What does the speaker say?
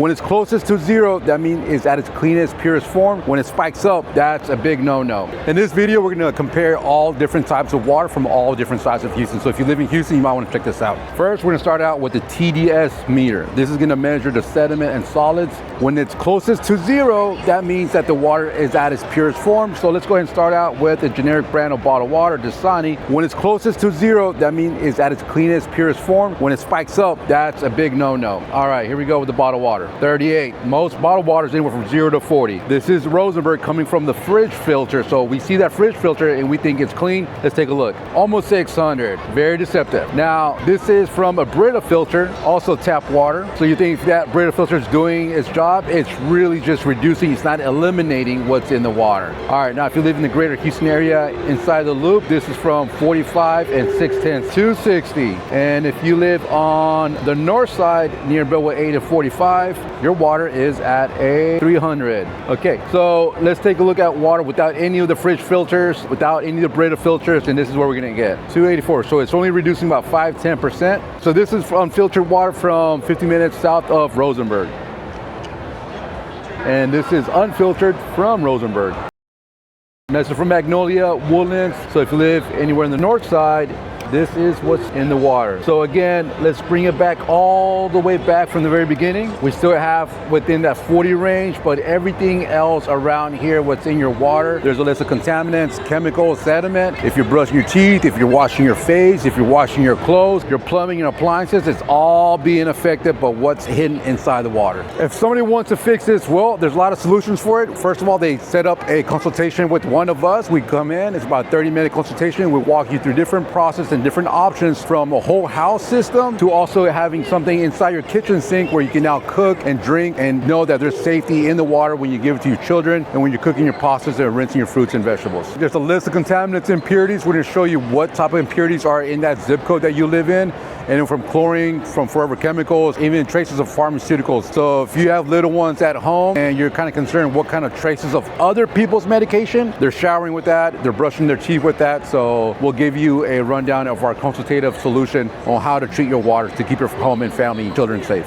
When it's closest to zero, that means it's at its cleanest, purest form. When it spikes up, that's a big no-no. In this video, we're gonna compare all different types of water from all different sides of Houston. So if you live in Houston, you might wanna check this out. First, we're gonna start out with the TDS meter. This is gonna measure the sediment and solids. When it's closest to zero, that means that the water is at its purest form. So let's go ahead and start out with a generic brand of bottled water, Dasani. When it's closest to zero, that means it's at its cleanest, purest form. When it spikes up, that's a big no-no. All right, here we go with the bottled water. 38. Most bottled water is anywhere from 0 to 40. This is Rosenberg coming from the fridge filter. So we see that fridge filter and we think it's clean. Let's take a look. Almost 600. Very deceptive. Now, this is from a Brita filter, also tap water. So you think that Brita filter is doing its job? It's really just reducing, it's not eliminating what's in the water. All right, now if you live in the greater Houston area inside the loop, this is from 45 and 6/10, 260. And if you live on the north side near Bellwood 8 and 45, your water is at a 300. Okay, so let's take a look at water without any of the fridge filters, without any of the Brita filters, and this is what we're gonna get. 284, so it's only reducing about 5–10%. So this is unfiltered water from 50 minutes south of Rosenberg. And this is unfiltered from Rosenberg. And this is from Magnolia, Woodlands. So if you live anywhere in the north side, this is what's in the water. So again, let's bring it back all the way back from the very beginning. We still have within that 40 range, but everything else around here, what's in your water, there's a list of contaminants, chemicals, sediment. If you're brushing your teeth, if you're washing your face, if you're washing your clothes, your plumbing and appliances, it's all being affected by what's hidden inside the water. If somebody wants to fix this, well, there's a lot of solutions for it. First of all, they set up a consultation with one of us. We come in, it's about a 30-minute consultation. We walk you through different processes and different options, from a whole house system to also having something inside your kitchen sink where you can now cook and drink and know that there's safety in the water when you give it to your children and when you're cooking your pastas and rinsing your fruits and vegetables. There's a list of contaminants and impurities. We're going to show you what type of impurities are in that zip code that you live in, and from chlorine, from forever chemicals, even traces of pharmaceuticals. So if you have little ones at home and you're kind of concerned what kind of traces of other people's medication, they're showering with that, they're brushing their teeth with that. So we'll give you a rundown of our consultative solution on how to treat your water to keep your home and family and children safe.